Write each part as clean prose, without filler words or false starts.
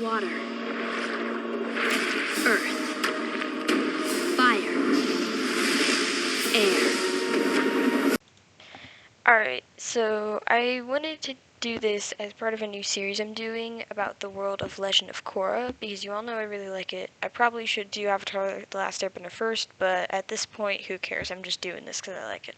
water, earth, fire, air. Alright, so I wanted to do this as part of a new series I'm doing about the world of Legend of Korra, because you all know I really like it. I probably should do Avatar The Last Airbender first, but at this point, who cares? I'm just doing this because I like it.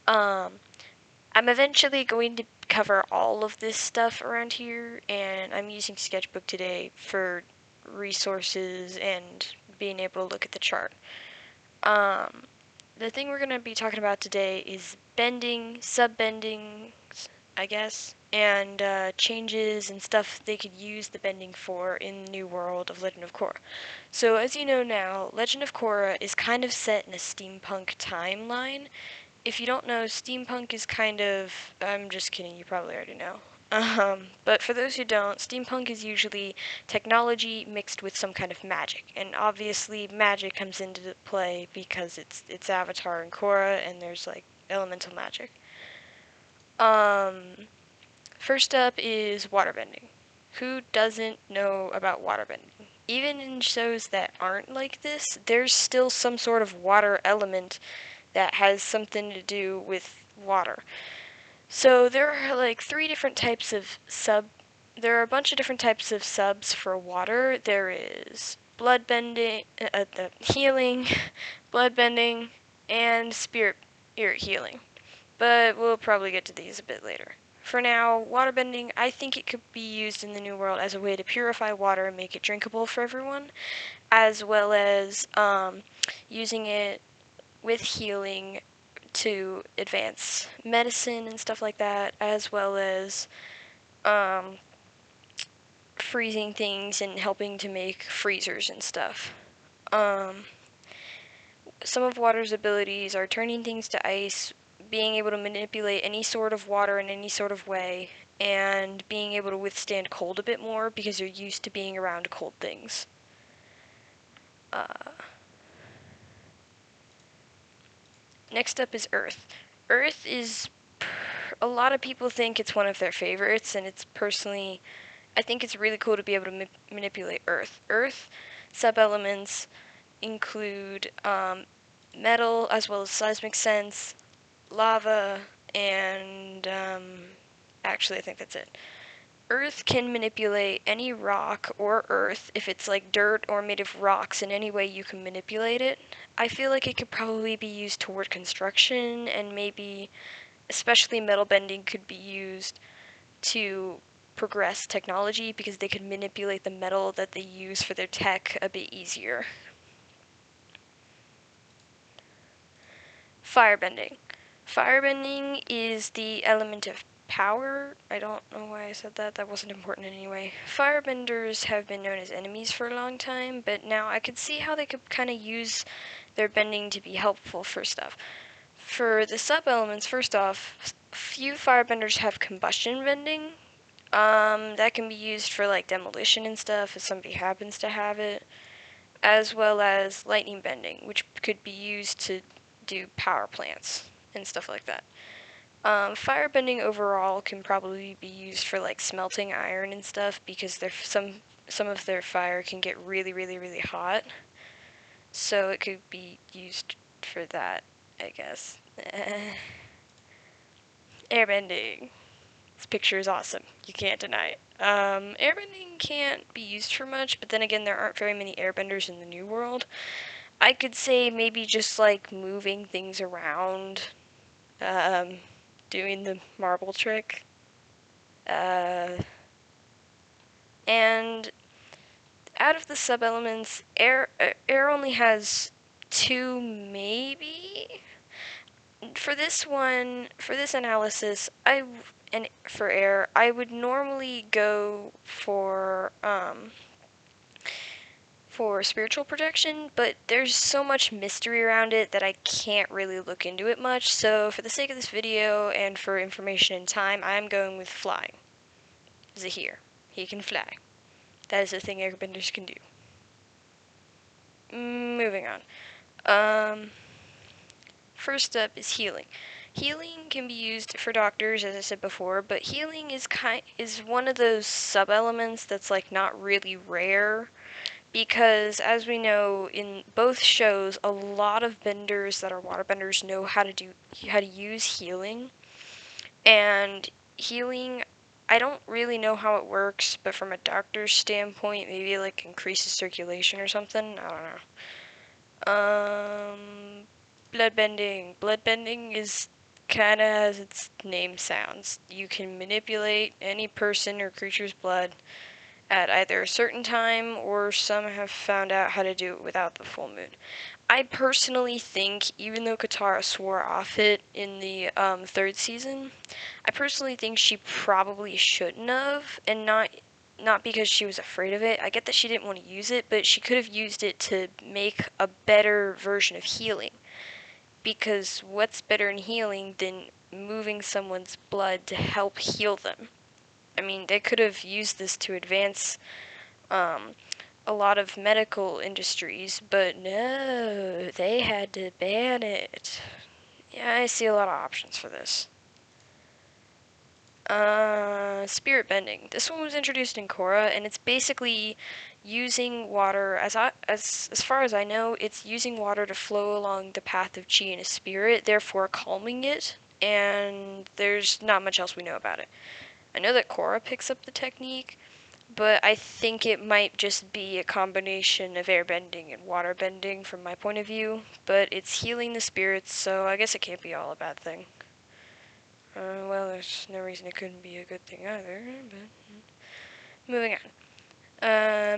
I'm eventually going to cover all of this stuff around here, and I'm using Sketchbook today for resources and being able to look at the chart. The thing we're going to be talking about today is bending, sub-bending, I guess, and changes and stuff they could use the bending for in the new world of Legend of Korra. So as you know now, Legend of Korra is kind of set in a steampunk timeline. If you don't know, steampunk is kind of... I'm just kidding, you probably already know. But for those who don't, steampunk is usually technology mixed with some kind of magic, and obviously magic comes into play because it's Avatar and Korra, and there's like elemental magic. First up is waterbending. Who doesn't know about waterbending? Even in shows that aren't like this, there's still some sort of water element that has something to do with water. So there are like there are a bunch of different types of subs for water. There is bloodbending, the healing, bloodbending, and spirit healing. But we'll probably get to these a bit later. For now, waterbending, I think it could be used in the New World as a way to purify water and make it drinkable for everyone, as well as using it with healing to advance medicine and stuff like that, as well as freezing things and helping to make freezers and stuff. Some of water's abilities are turning things to ice, being able to manipulate any sort of water in any sort of way, and being able to withstand cold a bit more because you're used to being around cold things. Next up is Earth. Earth is... a lot of people think it's one of their favorites, and it's personally... I think it's really cool to be able to manipulate Earth. Earth sub-elements include metal, as well as seismic sense, lava, and actually I think that's it. Earth can manipulate any rock or earth if it's like dirt or made of rocks in any way you can manipulate it. I feel like it could probably be used toward construction, and maybe especially metal bending could be used to progress technology because they could manipulate the metal that they use for their tech a bit easier. Firebending. Firebending is the element of power. I don't know why I said that. That wasn't important anyway. Firebenders have been known as enemies for a long time, but now I could see how they could kind of use their bending to be helpful for stuff. For the sub-elements, first off, few firebenders have combustion bending. That can be used for like demolition and stuff if somebody happens to have it, as well as lightning bending, which could be used to do power plants and stuff like that. Firebending overall can probably be used for like smelting iron and stuff because some of their fire can get really, really, really hot. So it could be used for that, I guess. Airbending. This picture is awesome. You can't deny it. Airbending can't be used for much, but then again, there aren't very many airbenders in the New World. I could say maybe just like moving things around, doing the marble trick. And out of the sub-elements, air only has 2 maybe? For this analysis, for air, I would normally go for spiritual protection, but there's so much mystery around it that I can't really look into it much, so for the sake of this video and for information and time, I'm going with flying. Zahir. He can fly. That is a thing airbenders can do. Moving on. First up is healing. Healing can be used for doctors, as I said before, but healing is one of those sub-elements that's like not really rare, because as we know in both shows, a lot of benders that are waterbenders know how to use healing. And healing, I don't really know how it works, but from a doctor's standpoint, maybe like increases circulation or something. I don't know. Bloodbending. Bloodbending is kind of as its name sounds. You can manipulate any person or creature's blood at either a certain time, or some have found out how to do it without the full moon. I personally think, even though Katara swore off it in the third season, I personally think she probably shouldn't have, and not because she was afraid of it. I get that she didn't want to use it, but she could have used it to make a better version of healing. Because what's better in healing than moving someone's blood to help heal them? I mean, they could have used this to advance a lot of medical industries, but no, they had to ban it. Yeah, I see a lot of options for this. Spirit bending. This one was introduced in Korra, and it's basically using water, as far as I know, it's using water to flow along the path of chi in a spirit, therefore calming it, and there's not much else we know about it. I know that Korra picks up the technique, but I think it might just be a combination of air bending and water bending from my point of view, but it's healing the spirits, so I guess it can't be all a bad thing. Well, there's no reason it couldn't be a good thing either, but moving on.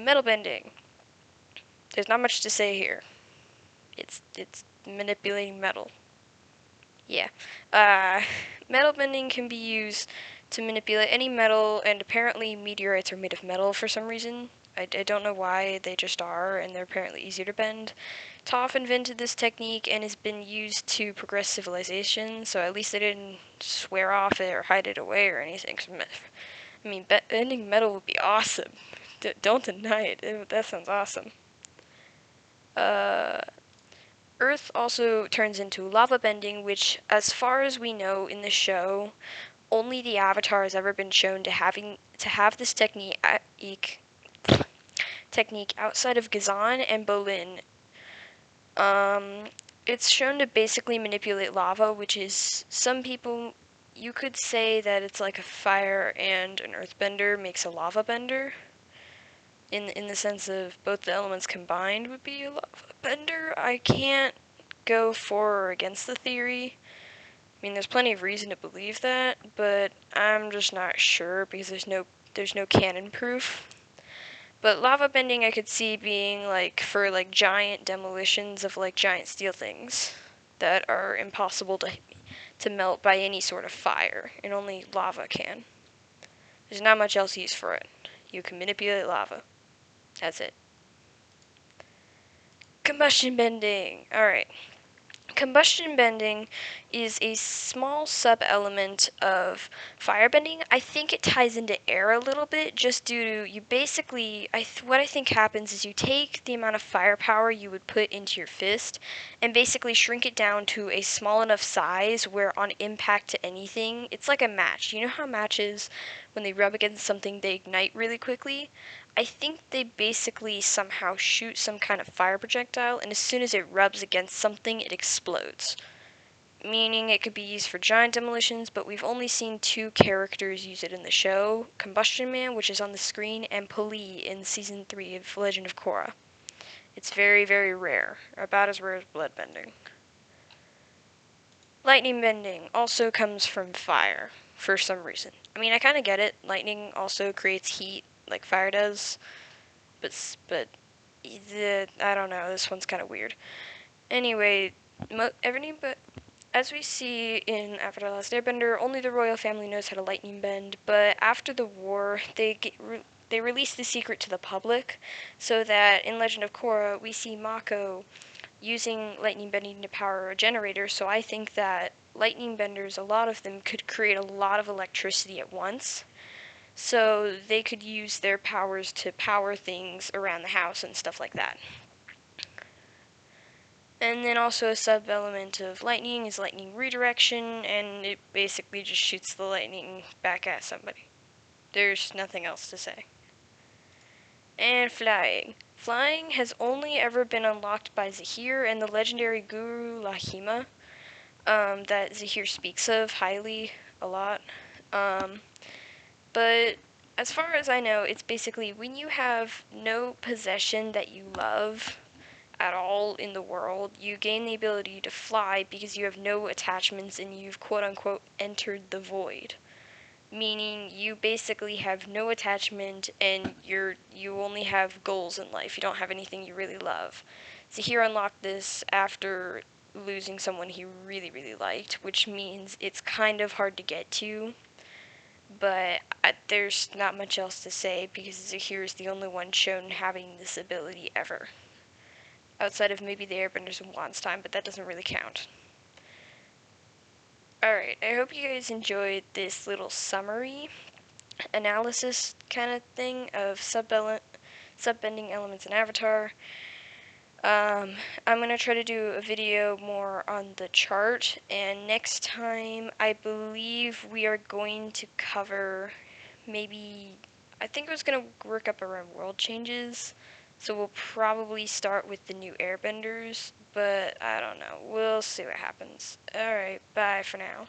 Metal bending. There's not much to say here. It's manipulating metal. Yeah. Metal bending can be used to manipulate any metal, and apparently meteorites are made of metal for some reason. I don't know why, they just are, and they're apparently easier to bend. Toph invented this technique and has been used to progress civilization, so at least they didn't swear off it or hide it away or anything. I mean, bending metal would be awesome. Don't deny it. That sounds awesome. Earth also turns into lava bending, which, as far as we know in the show, only the Avatar has ever been shown to have this technique outside of Gazan and Bolin. It's shown to basically manipulate lava, which is, some people, you could say that it's like a fire and an earthbender makes a lava bender. In the sense of both the elements combined would be a lava bender. I can't go for or against the theory. I mean, there's plenty of reason to believe that, but I'm just not sure because there's no canon proof. But lava bending I could see being like for like giant demolitions of like giant steel things that are impossible to melt by any sort of fire, and only lava can. There's not much else used for it. You can manipulate lava. That's it. Combustion bending. Alright. Combustion bending is a small sub-element of firebending. I think it ties into air a little bit, just due to you basically, what I think happens is you take the amount of firepower you would put into your fist and basically shrink it down to a small enough size where on impact to anything, it's like a match. You know how matches, when they rub against something, they ignite really quickly? I think they basically somehow shoot some kind of fire projectile, and as soon as it rubs against something, it explodes. Meaning it could be used for giant demolitions, but we've only seen two characters use it in the show. Combustion Man, which is on the screen, and Pali in Season 3 of Legend of Korra. It's very, very rare. About as rare as bloodbending. Lightning bending also comes from fire, for some reason. I mean, I kind of get it. Lightning also creates heat, like fire does. But I don't know. This one's kind of weird. Anyway, as we see in Avatar: The Last Airbender, only the royal family knows how to lightning bend. But after the war, they released the secret to the public, so that in Legend of Korra we see Mako using lightning bending to power a generator. So I think that lightning benders, a lot of them, could create a lot of electricity at once. So they could use their powers to power things around the house and stuff like that. And then also a sub-element of lightning is lightning redirection, and it basically just shoots the lightning back at somebody. There's nothing else to say. And flying. Flying has only ever been unlocked by Zahir and the legendary Guru Lahima, that Zahir speaks of highly a lot. But as far as I know, it's basically when you have no possession that you love at all in the world, you gain the ability to fly because you have no attachments and you've quote unquote entered the void. Meaning you basically have no attachment and you only have goals in life. You don't have anything you really love. Zahir unlocked this after losing someone he really, really liked, which means it's kind of hard to get to. But there's not much else to say because Zahir is the only one shown having this ability ever. Outside of maybe the Airbenders and Wands time, but that doesn't really count. Alright, I hope you guys enjoyed this little summary analysis kind of thing of subbending elements in Avatar. I'm going to try to do a video more on the chart, and next time I believe we are going to cover maybe, I think it was going to work up around world changes, so we'll probably start with the new Airbenders, but I don't know. We'll see what happens. Alright, bye for now.